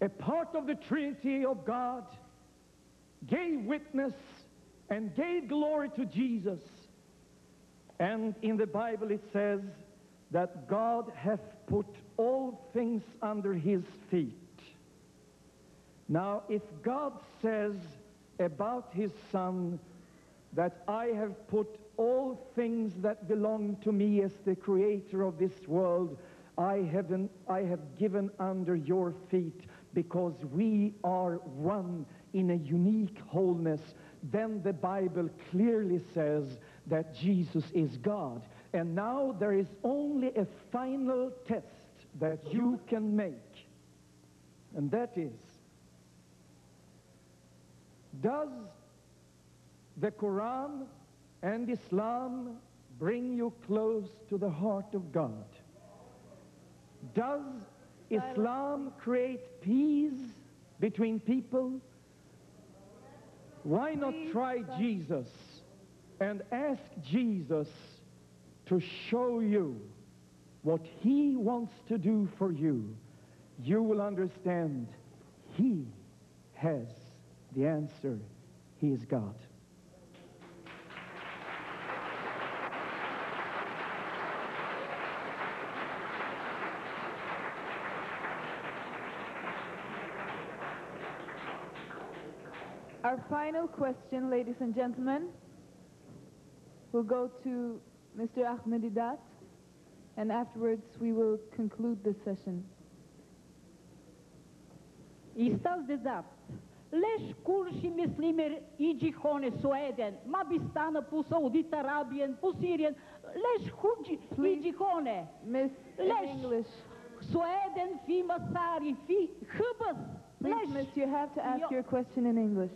a part of the Trinity of God, gave witness and gave glory to Jesus. And in the Bible it says that God hath put all things under his feet. Now, if God says about his Son that I have put all things that belong to me as the creator of this world, I have given under your feet, because we are one in a unique wholeness, then the Bible clearly says that Jesus is God. And now there is only a final test that you can make, and that is, does the Quran and Islam bring you close to the heart of God? Does Islam create peace between people? Why not try Jesus and ask Jesus to show you what he wants to do for you? You will understand he has the answer. He is God. Our final question, ladies and gentlemen, will go to Mr. Ahmed Deedat, and afterwards we will conclude this session. Istaz Deedat, lesh kur și mislimer i gjikone Sueden, ma bistanë pu Saudit Arabien, pu Sirien, lesh kur i gjikone. Miss English. Sueden fi Masari, fi Hëbës. Please, miss, you have to ask your question in English.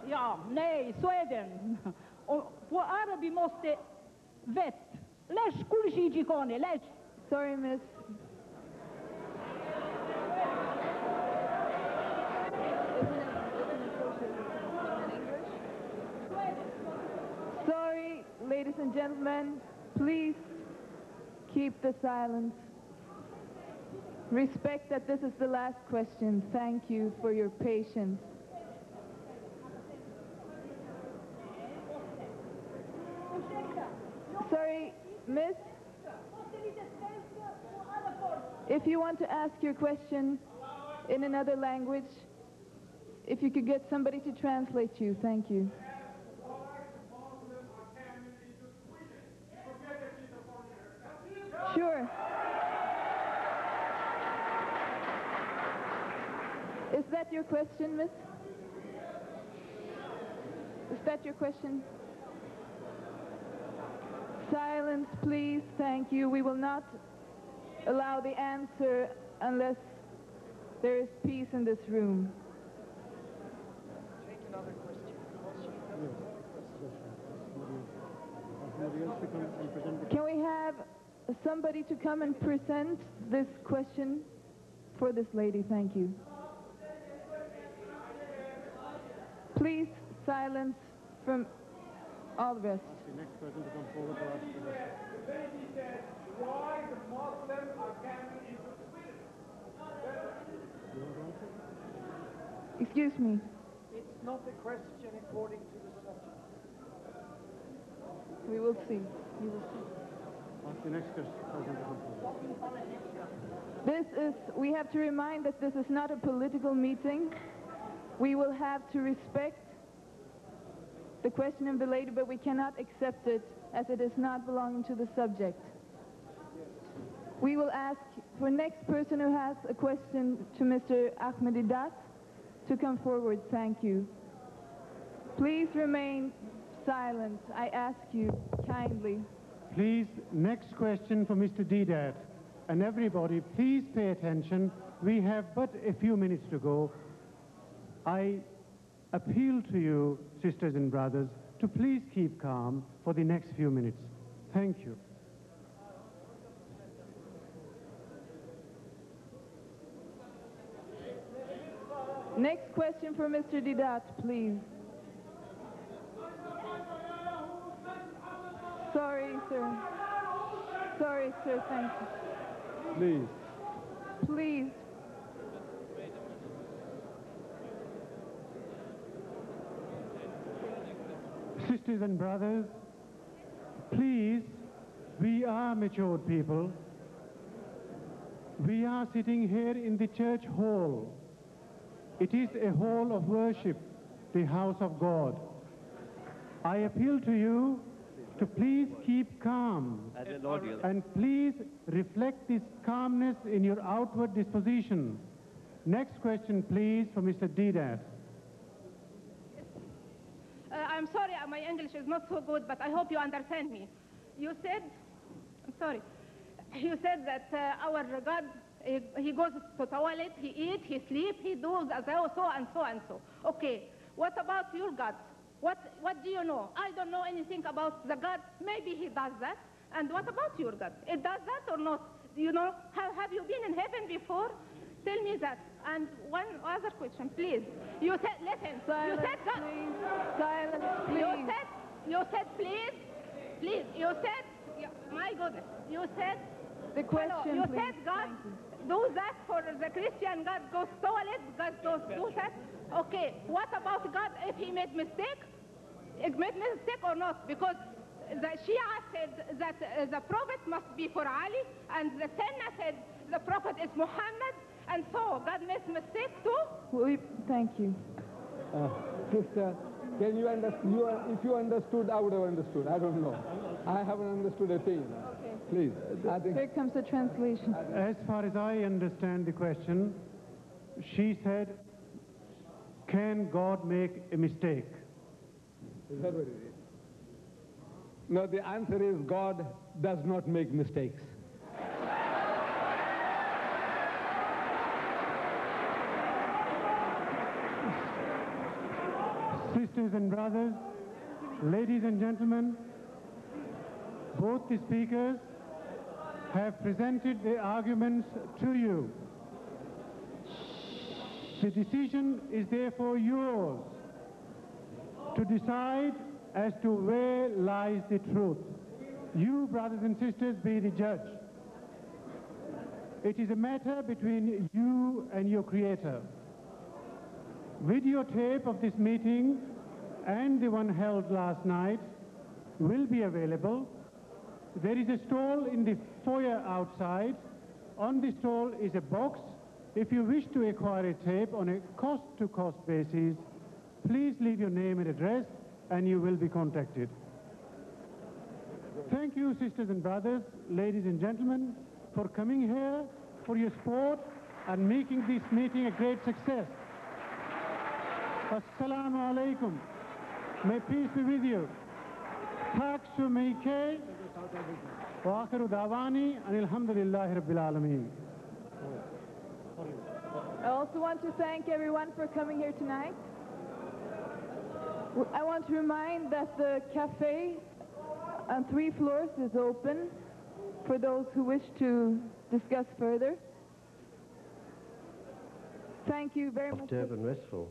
Ja, nej, Sueden. Po Arabi måste vet. Lesh kur i gjikone, lesh. Sorry, miss. Sorry, ladies and gentlemen, please keep the silence. Respect that this is the last question. Thank you for your patience. Sorry, miss. If you want to ask your question in another language, if you could get somebody to translate you, thank you. Sure. Is that your question, miss? Is that your question? Silence, please. Thank you. We will not allow the answer unless there is peace in this room. Take another question. Can we have somebody to come and present this question for this lady? Thank you. Please, silence from all the rest. The next person to come forward to ask the question. The lady said, why the Muslims are coming into Sweden? Excuse me. It's not a question according to the subject. We will see. We will see. Ask the next person to come forward. We have to remind that this is not a political meeting. We will have to respect the question of the lady, but we cannot accept it as it is not belonging to the subject. We will ask for next person who has a question to Mr. Ahmed Deedat to come forward. Thank you. Please remain silent. I ask you kindly. Please, next question for Mr. Deedat. And everybody, please pay attention. We have but a few minutes to go. I appeal to you, sisters and brothers, to please keep calm for the next few minutes. Thank you. Next question for Mr. Deedat, please. Sorry, sir. Sorry, sir, thank you. Please. Please. Sisters and brothers, please, we are matured people. We are sitting here in the church hall. It is a hall of worship, the house of God. I appeal to you to please keep calm and please reflect this calmness in your outward disposition. Next question, please, for Mr. Deedat. I'm sorry, my English is not so good, but I hope you understand me. You said, I'm sorry, you said that our God, he goes to toilet, he eats, he sleeps, he does so and so and so. Okay, what about your God? What do you know? I don't know anything about the God. Maybe he does that. And what about your God? It does that or not? You know, have you been in heaven before? Tell me that. And one other question, please. You said, listen, Silence, you said God. please. Silence, please. You said, please, you said, my goodness, you said, The question, hello, you please. said God Thank you. do that for the Christian. God goes toilet, God goes do that. Okay, what about God if he made mistake? It made mistake or not? Because the Shia said that the prophet must be for Ali, and the Sunnah said the prophet is Muhammad, and so God makes mistake too? Thank you. Sister, can you understand? If you understood, I would have understood. I don't know. I haven't understood a thing. Okay. Please. I think Here comes the translation. As far as I understand the question, she said, can God make a mistake? Is that what it is? No, the answer is God does not make mistakes. Sisters and brothers, ladies and gentlemen, both the speakers have presented their arguments to you. The decision is therefore yours to decide as to where lies the truth. You, brothers and sisters, be the judge. It is a matter between you and your Creator. Videotape of this meeting and the one held last night will be available. There is a stall in the foyer outside. On the stall is a box. If you wish to acquire a tape on a cost-to-cost basis, please leave your name and address and you will be contacted. Thank you, sisters and brothers, ladies and gentlemen, for coming here, for your support and making this meeting a great success. Assalamu alaikum. May peace be with you. Tack så mycket. Wa akhiru dawani alhamdulillahi rabbil alameen. I also want to thank everyone for coming here tonight. I want to remind that the cafe on 3 floors is open for those who wish to discuss further. Thank you very much. Durban Westphal.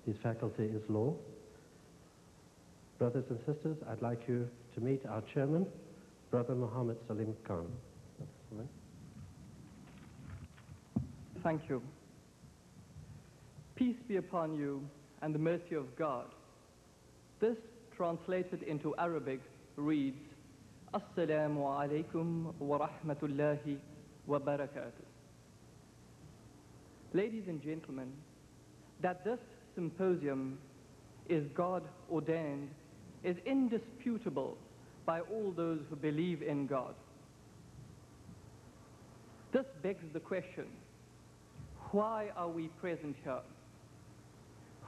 His faculty is law. Brothers and sisters, I'd like you to meet our chairman, Brother Muhammad Salim Khan. Thank you. Peace be upon you and the mercy of God. This, translated into Arabic, reads, Assalamu alaikum wa rahmatullahi wa barakatuh. Ladies and gentlemen, that this symposium is God ordained is indisputable by all those who believe in God. This begs the question, why are we present here?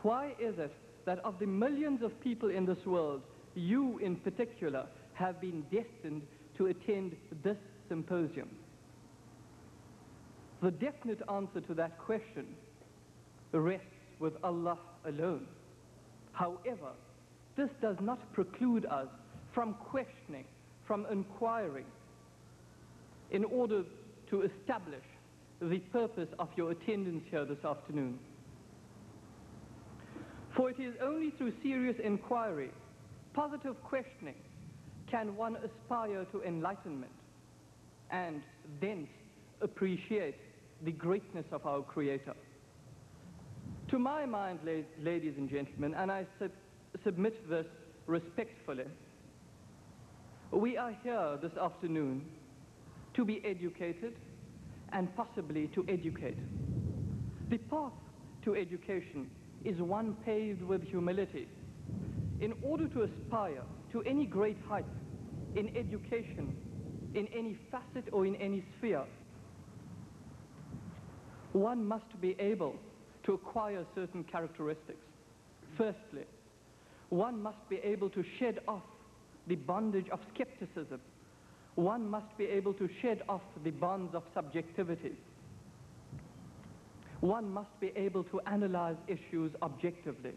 Why is it that of the millions of people in this world, you in particular have been destined to attend this symposium? The definite answer to that question rests with Allah alone. However, this does not preclude us from questioning, from inquiring, in order to establish the purpose of your attendance here this afternoon. For it is only through serious inquiry, positive questioning, can one aspire to enlightenment and thence appreciate the greatness of our Creator. To my mind, ladies and gentlemen, and I submit this respectfully. We are here this afternoon to be educated and possibly to educate. The path to education is one paved with humility. In order to aspire to any great height in education, in any facet or in any sphere, one must be able to acquire certain characteristics. Firstly, one must be able to shed off the bondage of skepticism. One must be able to shed off the bonds of subjectivity. One must be able to analyze issues objectively.